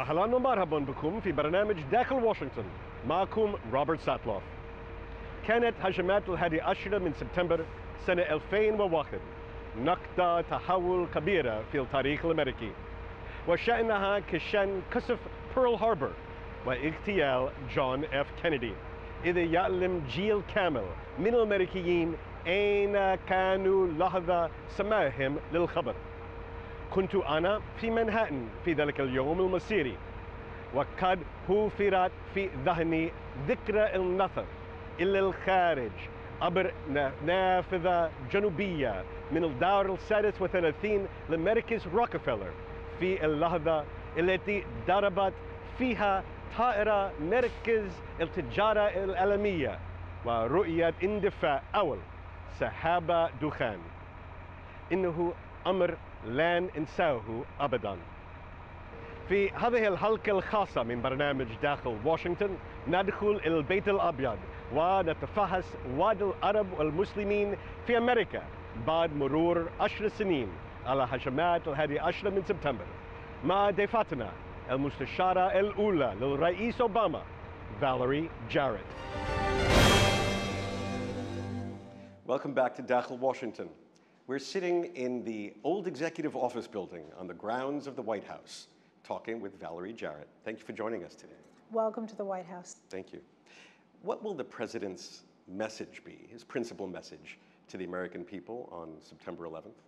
أهلا ومرحبا بكم في برنامج داخل واشنطن. معكم روبرت ساتلوف. كانت هجمات 11 من سبتمبر سنة 2001 نقطة تحول كبيرة في التاريخ الأمريكي، وشأنها كشأن قصف بيرل هاربر واغتيال جون اف كينيدي، إذ يعلم جيل كامل من الأمريكيين أين كانوا لحظة سماعهم للخبر. كنت أنا في منهاتن في ذلك اليوم المصيري، وقد حفرت في ذهني ذكرى النثر إلى الخارج عبر نافذة جنوبية من الدور السادس وثلاثين لمركز روكفلر في اللحظة التي ضربت فيها طائرة مركز التجارة العالمية ورؤية اندفاع أول سحابة دخان. إنه أمر لن أنساه أبداً. في هذه الحلقة الخاصة من برنامج داخل واشنطن ندخل إلى البيت الأبيض ونتفحص وضع العرب والمسلمين في أمريكا بعد مرور 10 سنين على هجمات 11 من سبتمبر مع ضيفتنا المستشارة الأولى للرئيس أوباما Valerie Jarrett. Welcome back to Dakhel, Washington. We're sitting in the old executive office building on the grounds of the White House, talking with Valerie Jarrett. Thank you for joining us today. Welcome to the White House. Thank you. What will the president's message be, his principal message to the American people on September 11th?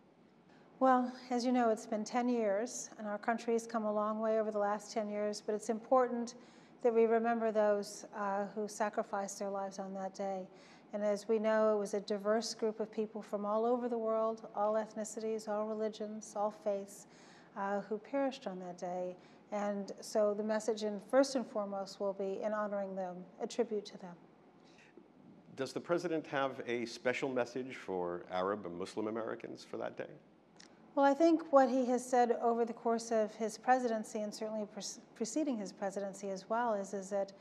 Well, as you know, it's been 10 years, and our country has come a long way over the last 10 years, but it's important that we remember those who sacrificed their lives on that day. And as we know, it was a diverse group of people from all over the world, all ethnicities, all religions, all faiths, who perished on that day. And so the message, first and foremost, will be in honoring them, a tribute to them. Does the president have a special message for Arab and Muslim Americans for that day? Well, I think what he has said over the course of his presidency, and certainly preceding his presidency as well, is that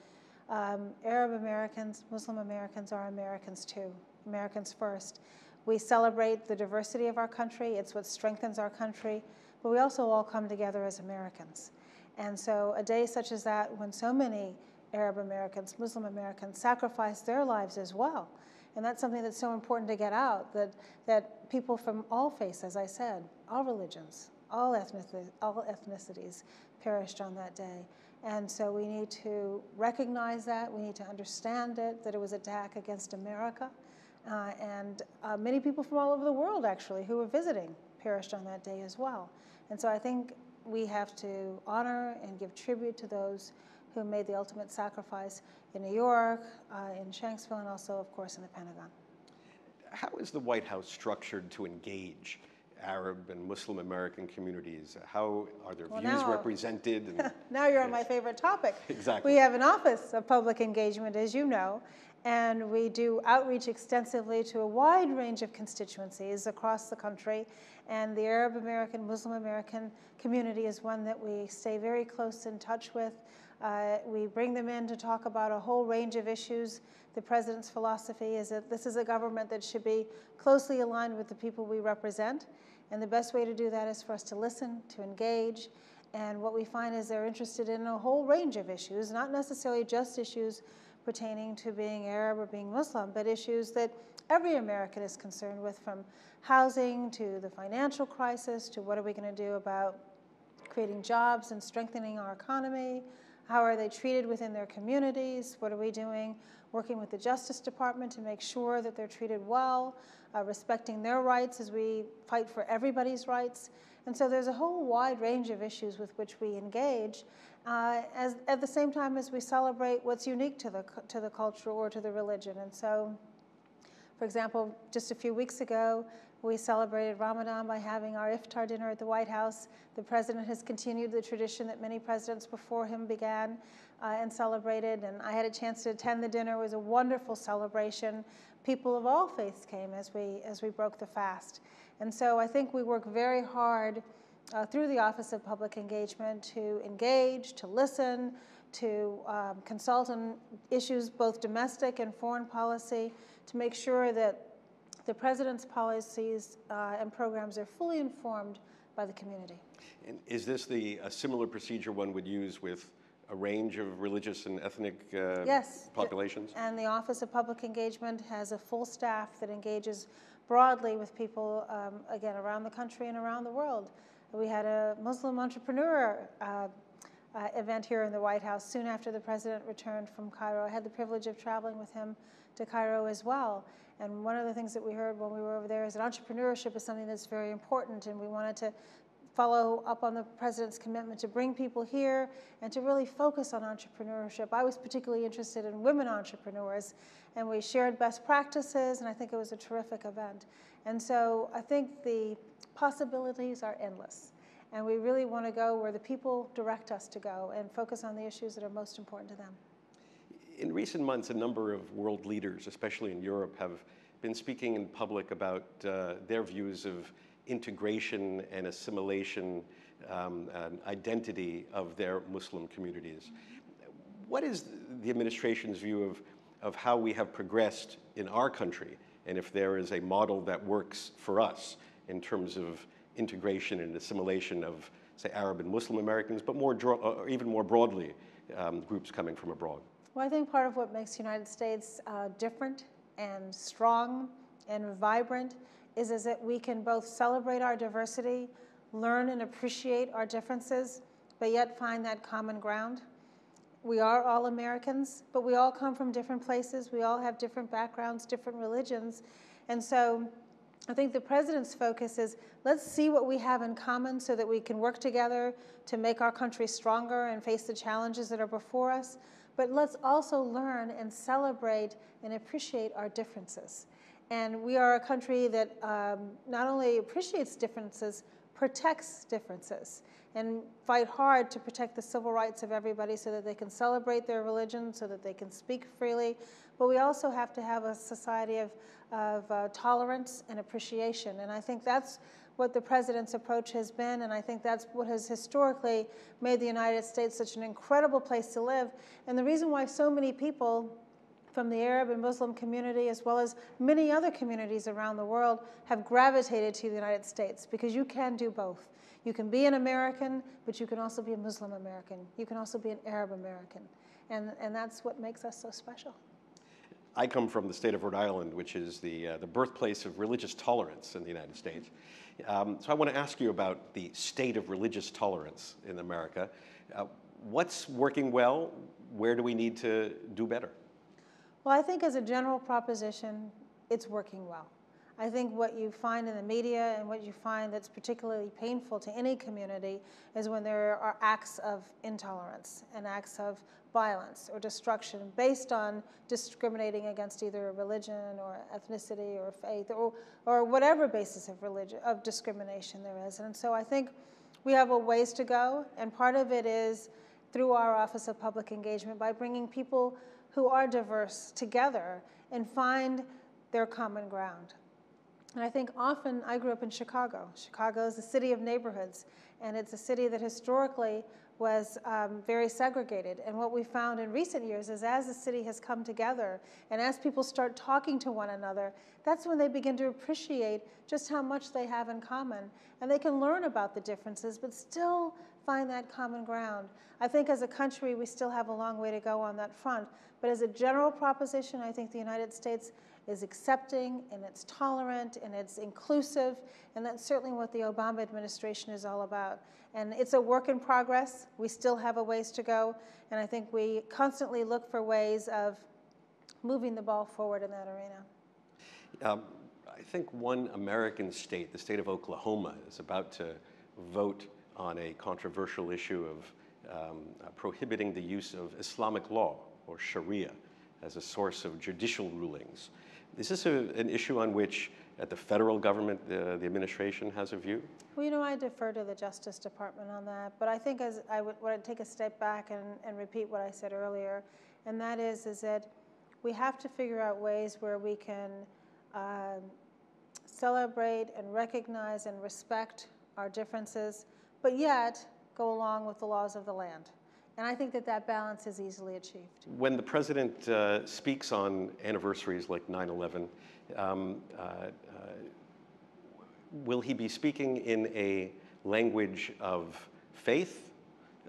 Arab Americans, Muslim Americans are Americans too, Americans first. We celebrate the diversity of our country. It's what strengthens our country, but we also all come together as Americans. And so a day such as that, when so many Arab Americans, Muslim Americans sacrifice their lives as well, and that's something that's so important to get out, that people from all faiths, as I said, all religions, all ethnicities perished on that day. And so we need to recognize that, we need to understand it, that it was an attack against America. And many people from all over the world, actually, who were visiting perished on that day as well. And so I think we have to honor and give tribute to those who made the ultimate sacrifice in New York, in Shanksville, and also, of course, in the Pentagon. How is the White House structured to engage Arab and Muslim American communities? How are their views represented? And now you're on my favorite topic. Exactly. We have an Office of Public Engagement, as you know, and we do outreach extensively to a wide range of constituencies across the country. And the Arab American, Muslim American community is one that we stay very close in touch with. We bring them in to talk about a whole range of issues. The president's philosophy is that this is a government that should be closely aligned with the people we represent. And the best way to do that is for us to listen, to engage. And what we find is they're interested in a whole range of issues, not necessarily just issues pertaining to being Arab or being Muslim, but issues that every American is concerned with, from housing to the financial crisis to what are we going to do about creating jobs and strengthening our economy. How are they treated within their communities? What are we doing working with the Justice Department to make sure that they're treated well, respecting their rights as we fight for everybody's rights? And so there's a whole wide range of issues with which we engage, at the same time as we celebrate what's unique to the culture or to the religion. And so, for example, just a few weeks ago, we celebrated Ramadan by having our iftar dinner at the White House. The president has continued the tradition that many presidents before him began and celebrated, and I had a chance to attend the dinner. It was a wonderful celebration. People of all faiths came as we broke the fast. And so I think we work very hard through the Office of Public Engagement to engage, to listen, to consult on issues both domestic and foreign policy, to make sure that the president's policies and programs are fully informed by the community. And is this a similar procedure one would use with a range of religious and ethnic Yes. populations? And the Office of Public Engagement has a full staff that engages broadly with people, again, around the country and around the world. We had a Muslim entrepreneur event here in the White House soon after the president returned from Cairo. I had the privilege of traveling with him to Cairo as well. And one of the things that we heard when we were over there is that entrepreneurship is something that's very important, and we wanted to follow up on the president's commitment to bring people here and to really focus on entrepreneurship. I was particularly interested in women entrepreneurs, and we shared best practices, and I think it was a terrific event. And so I think the possibilities are endless, and we really want to go where the people direct us to go and focus on the issues that are most important to them. In recent months, a number of world leaders, especially in Europe, have been speaking in public about their views of integration and assimilation and identity of their Muslim communities. What is the administration's view of how we have progressed in our country, and if there is a model that works for us in terms of integration and assimilation of, say, Arab and Muslim Americans, but even more broadly, groups coming from abroad? Well, I think part of what makes the United States different and strong and vibrant is that we can both celebrate our diversity, learn and appreciate our differences, but yet find that common ground. We are all Americans, but we all come from different places. We all have different backgrounds, different religions. And so I think the president's focus is, let's see what we have in common so that we can work together to make our country stronger and face the challenges that are before us. But let's also learn and celebrate and appreciate our differences. And we are a country that not only appreciates differences, protects differences, and fight hard to protect the civil rights of everybody so that they can celebrate their religion, so that they can speak freely. But we also have to have a society of tolerance and appreciation. And I think that's what the president's approach has been, and I think that's what has historically made the United States such an incredible place to live. And the reason why so many people from the Arab and Muslim community, as well as many other communities around the world, have gravitated to the United States, because you can do both. You can be an American, but you can also be a Muslim American. You can also be an Arab American. And that's what makes us so special. I come from the state of Rhode Island, which is the birthplace of religious tolerance in the United States. So I want to ask you about the state of religious tolerance in America. What's working well? Where do we need to do better? Well, I think as a general proposition, it's working well. I think what you find in the media and what you find that's particularly painful to any community is when there are acts of intolerance and acts of violence or destruction based on discriminating against either religion or ethnicity or faith or whatever basis of discrimination there is. And so I think we have a ways to go, and part of it is through our Office of Public Engagement by bringing people who are diverse together and find their common ground. And I think often, I grew up in Chicago. Chicago is a city of neighborhoods, and it's a city that historically was very segregated. And what we found in recent years is as the city has come together and as people start talking to one another, that's when they begin to appreciate just how much they have in common. And they can learn about the differences, but still find that common ground. I think as a country, we still have a long way to go on that front. But as a general proposition, I think the United States is accepting, and it's tolerant, and it's inclusive, and that's certainly what the Obama administration is all about. And it's a work in progress. We still have a ways to go, and I think we constantly look for ways of moving the ball forward in that arena. I think one American state, the state of Oklahoma, is about to vote on a controversial issue of prohibiting the use of Islamic law, or Sharia, as a source of judicial rulings. Is this an issue on which, at the federal government, the administration has a view? Well, you know, I defer to the Justice Department on that, but I think as I would take a step back and repeat what I said earlier, and that is that we have to figure out ways where we can celebrate and recognize and respect our differences, but yet go along with the laws of the land. And I think that that balance is easily achieved. When the president speaks on anniversaries like 9/11, will he be speaking in a language of faith,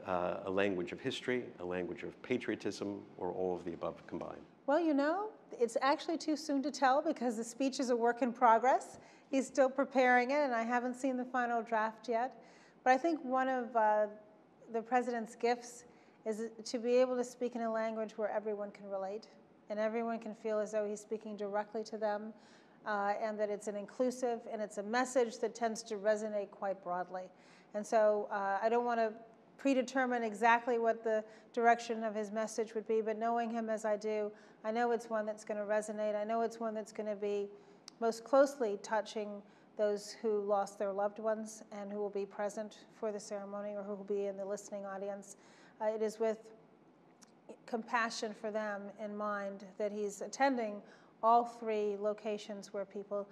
a language of history, a language of patriotism, or all of the above combined? Well, you know, it's actually too soon to tell because the speech is a work in progress. He's still preparing it, and I haven't seen the final draft yet. But I think one of the president's gifts is to be able to speak in a language where everyone can relate and everyone can feel as though he's speaking directly to them, and that it's an inclusive and it's a message that tends to resonate quite broadly. And so I don't want to predetermine exactly what the direction of his message would be, but knowing him as I do, I know it's one that's going to resonate. I know it's one that's going to be most closely touching those who lost their loved ones and who will be present for the ceremony or who will be in the listening audience. It is with compassion for them in mind that he's attending all three locations where people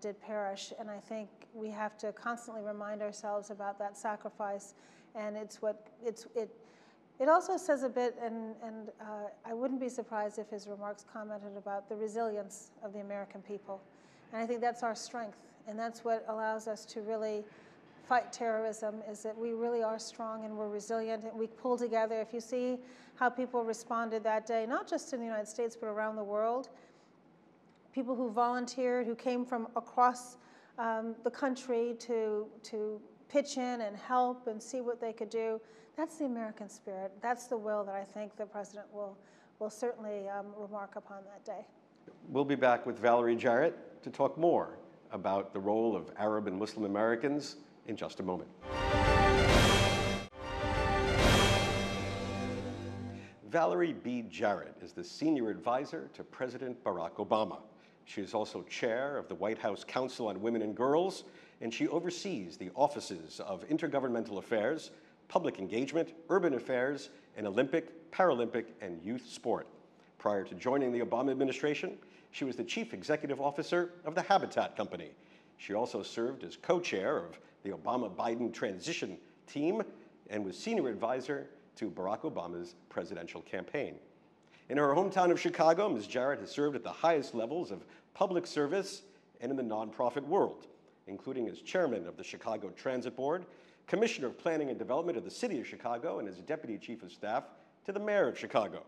did perish. And I think we have to constantly remind ourselves about that sacrifice. And it also says a bit, and I wouldn't be surprised if his remarks commented about the resilience of the American people. And I think that's our strength. And that's what allows us to really fight terrorism, is that we really are strong and we're resilient and we pull together. If you see how people responded that day, not just in the United States, but around the world, people who volunteered, who came from across the country to pitch in and help and see what they could do, that's the American spirit. That's the will that I think the president will certainly remark upon that day. We'll be back with Valerie Jarrett to talk more about the role of Arab and Muslim Americans in just a moment. Valerie B. Jarrett is the senior advisor to President Barack Obama. She is also chair of the White House Council on Women and Girls, and she oversees the offices of Intergovernmental Affairs, Public Engagement, Urban Affairs, and Olympic, Paralympic, and Youth Sport. Prior to joining the Obama administration, she was the chief executive officer of the Habitat Company. She also served as co-chair of the Obama-Biden transition team and was senior advisor to Barack Obama's presidential campaign. In her hometown of Chicago, Ms. Jarrett has served at the highest levels of public service and in the nonprofit world, including as chairman of the Chicago Transit Board, commissioner of planning and development of the city of Chicago, and as deputy chief of staff to the mayor of Chicago.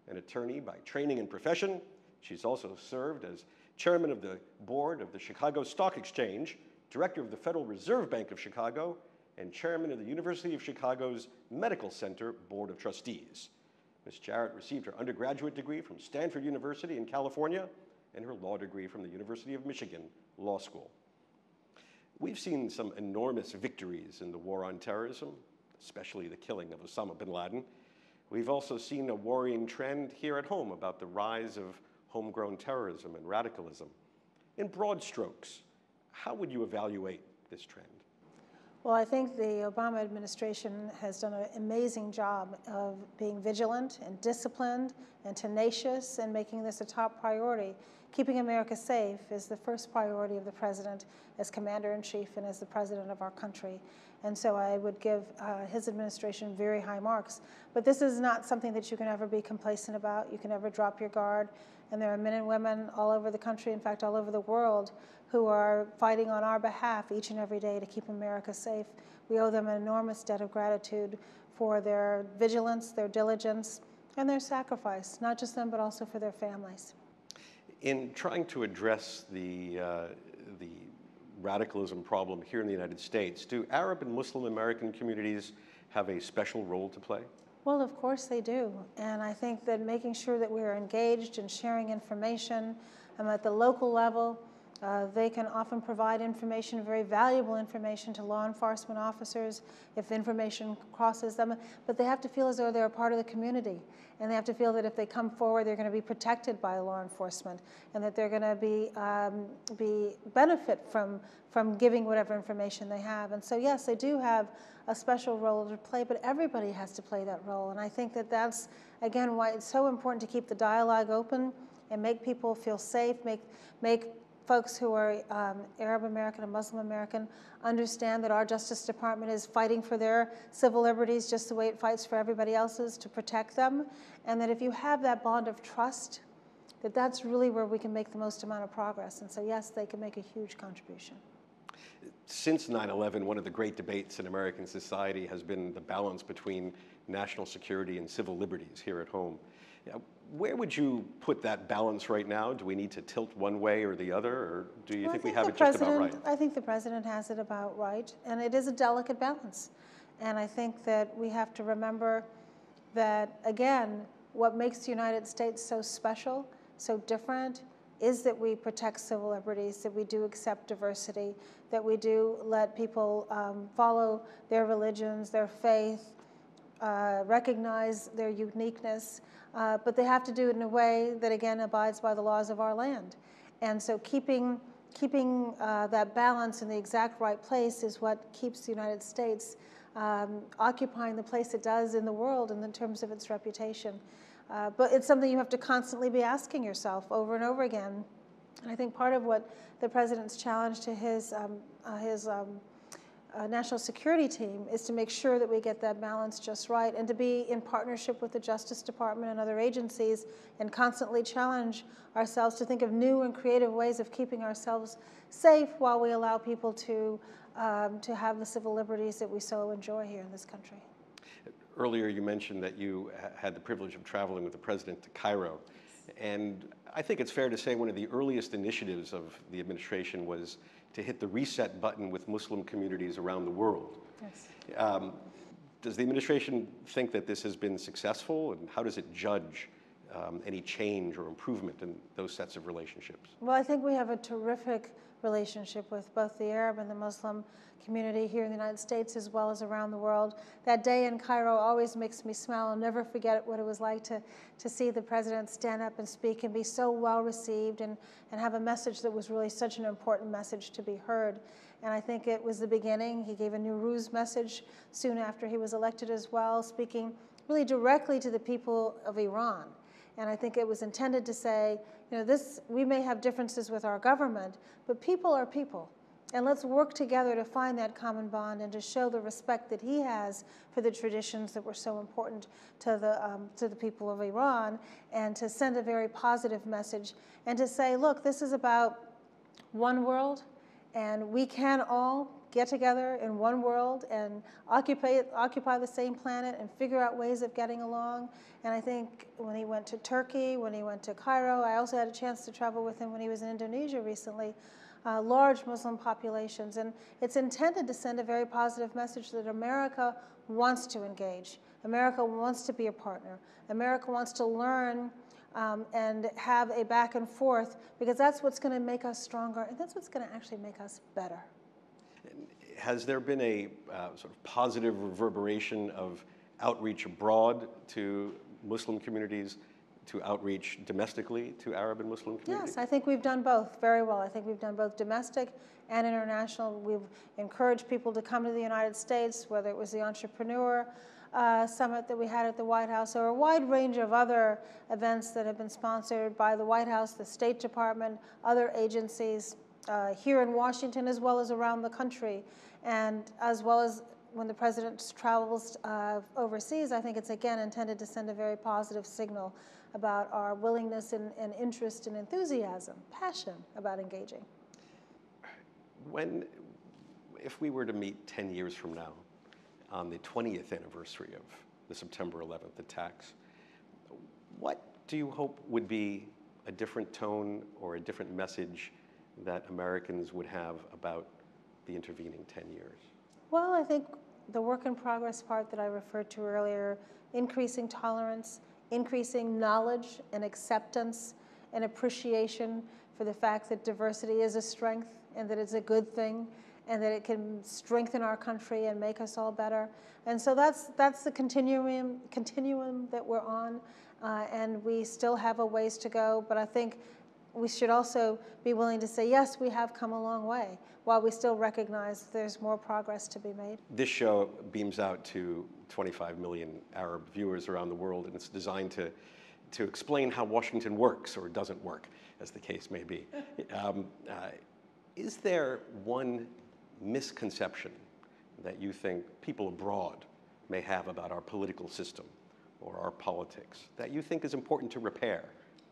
An attorney by training and profession, she's also served as chairman of the board of the Chicago Stock Exchange, director of the Federal Reserve Bank of Chicago, and chairman of the University of Chicago's Medical Center Board of Trustees. Ms. Jarrett received her undergraduate degree from Stanford University in California and her law degree from the University of Michigan Law School. We've seen some enormous victories in the war on terrorism, especially the killing of Osama bin Laden. We've also seen a worrying trend here at home about the rise of homegrown terrorism and radicalism. In broad strokes, how would you evaluate this trend? Well, I think the Obama administration has done an amazing job of being vigilant and disciplined and tenacious and making this a top priority. Keeping America safe is the first priority of the president as commander-in-chief and as the president of our country. And so I would give his administration very high marks. But this is not something that you can ever be complacent about. You can never drop your guard. And there are men and women all over the country, in fact, all over the world, who are fighting on our behalf each and every day to keep America safe. We owe them an enormous debt of gratitude for their vigilance, their diligence, and their sacrifice, not just them, but also for their families. In trying to address the radicalism problem here in the United States, do Arab and Muslim American communities have a special role to play? Well, of course they do. And I think that making sure that we're engaged in sharing information at the local level, they can often provide information, very valuable information, to law enforcement officers if information crosses them. But they have to feel as though they're a part of the community. And they have to feel that if they come forward, they're going to be protected by law enforcement, and that they're going to be benefit from giving whatever information they have. And so, yes, they do have a special role to play, but everybody has to play that role. And I think that that's, again, why it's so important to keep the dialogue open and make people feel safe, make folks who are Arab American and Muslim American understand that our Justice Department is fighting for their civil liberties just the way it fights for everybody else's to protect them. And that if you have that bond of trust, that's really where we can make the most amount of progress. And so, yes, they can make a huge contribution. Since 9/11, one of the great debates in American society has been the balance between national security and civil liberties here at home. Where would you put that balance right now? Do we need to tilt one way or the other, or do you think we have it just about right? I think the president has it about right, and it is a delicate balance. And I think that we have to remember that, again, what makes the United States so special, so different, is that we protect civil liberties, that we do accept diversity, that we do let people follow their religions, their faith, recognize their uniqueness, but they have to do it in a way that, again, abides by the laws of our land. And so keeping that balance in the exact right place is what keeps the United States occupying the place it does in the world in terms of its reputation. But it's something you have to constantly be asking yourself over and over again. And I think part of what the president's challenge to his national security team is to make sure that we get that balance just right, and to be in partnership with the Justice Department and other agencies, and constantly challenge ourselves to think of new and creative ways of keeping ourselves safe while we allow people to have the civil liberties that we so enjoy here in this country. Earlier you mentioned that you had the privilege of traveling with the president to Cairo. And I think it's fair to say one of the earliest initiatives of the administration was to hit the reset button with Muslim communities around the world. Yes. Does the administration think that this has been successful, and how does it judge any change or improvement in those sets of relationships? Well, I think we have a terrific relationship with both the Arab and the Muslim community here in the United States as well as around the world. That day in Cairo always makes me smile. I'll never forget what it was like to see the president stand up and speak and be so well received, and have a message that was really such an important message to be heard. And I think it was the beginning. He gave a Nowruz message soon after he was elected as well, speaking really directly to the people of Iran. And I think it was intended to say, we may have differences with our government, but people are people. And let's work together to find that common bond and to show the respect that he has for the traditions that were so important to the people of Iran, and to send a very positive message, and to say, look, this is about one world, and we can all get together in one world and occupy the same planet and figure out ways of getting along. And I think when he went to Turkey, when he went to Cairo, I also had a chance to travel with him when he was in Indonesia recently, large Muslim populations. And it's intended to send a very positive message that America wants to engage. America wants to be a partner. America wants to learn and have a back and forth, because that's what's going to make us stronger, and that's what's going to actually make us better. Has there been a sort of positive reverberation of outreach abroad to Muslim communities, to outreach domestically to Arab and Muslim communities? Yes, I think we've done both very well. I think we've done both domestic and international. We've encouraged people to come to the United States, whether it was the Entrepreneur Summit that we had at the White House, or a wide range of other events that have been sponsored by the White House, the State Department, other agencies here in Washington as well as around the country. And as well as when the president travels overseas, I think it's again intended to send a very positive signal about our willingness and interest and enthusiasm, passion about engaging. If we were to meet 10 years from now, on the 20th anniversary of the September 11th attacks, what do you hope would be a different tone or a different message that Americans would have about the intervening 10 years? Well, I think the work in progress part that I referred to earlier, increasing tolerance, increasing knowledge and acceptance and appreciation for the fact that diversity is a strength and that it's a good thing, and that it can strengthen our country and make us all better. And so that's the continuum that we're on, and we still have a ways to go, but I think we should also be willing to say, yes, we have come a long way, while we still recognize there's more progress to be made. This show beams out to 25 million Arab viewers around the world, and it's designed to explain how Washington works or doesn't work, as the case may be. Is there one misconception that you think people abroad may have about our political system or our politics that you think is important to repair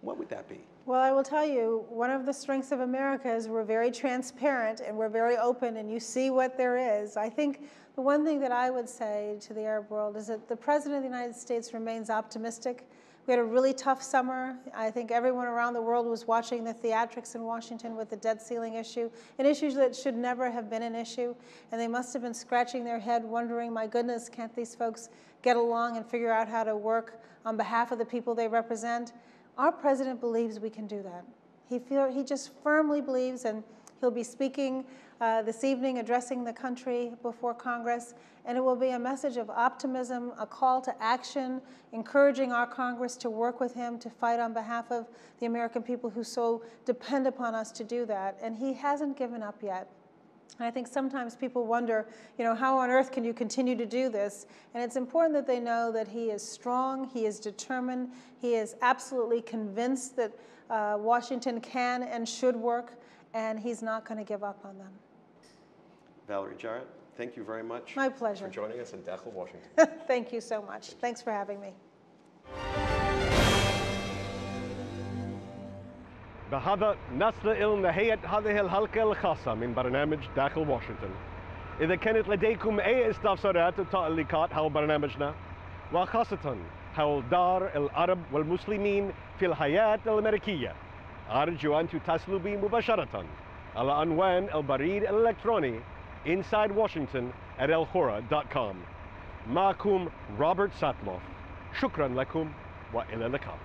what would that be? Well, I will tell you, one of the strengths of America is we're very transparent and we're very open, and you see what there is. I think the one thing that I would say to the Arab world is that the President of the United States remains optimistic. We had a really tough summer. I think everyone around the world was watching the theatrics in Washington with the debt ceiling issue, an issue that should never have been an issue. And they must have been scratching their head wondering, my goodness, can't these folks get along and figure out how to work on behalf of the people they represent? Our president believes we can do that. He just firmly believes, and he'll be speaking this evening, addressing the country before Congress, and it will be a message of optimism, a call to action, encouraging our Congress to work with him to fight on behalf of the American people who so depend upon us to do that. And he hasn't given up yet. And I think sometimes people wonder, how on earth can you continue to do this? And it's important that they know that he is strong, he is determined, he is absolutely convinced that Washington can and should work, and he's not going to give up on them. Valerie Jarrett, thank you very much. My pleasure. For joining us in Dakhel, Washington. Thank you so much. Thanks for having me. بهذا نصل إلى نهاية هذه الحلقة الخاصة من برنامج داخل واشنطن. إذا كانت لديكم أي استفسارات وتعليقات حول برنامجنا، وخاصة حول دور العرب والمسلمين في الحياة الأمريكية، أرجو أن تتصلوا بي مباشرة على عنوان البريد الإلكتروني insidewashington@alhurra.com. معكم روبرت ساتلوف. شكرا لكم وإلى اللقاء.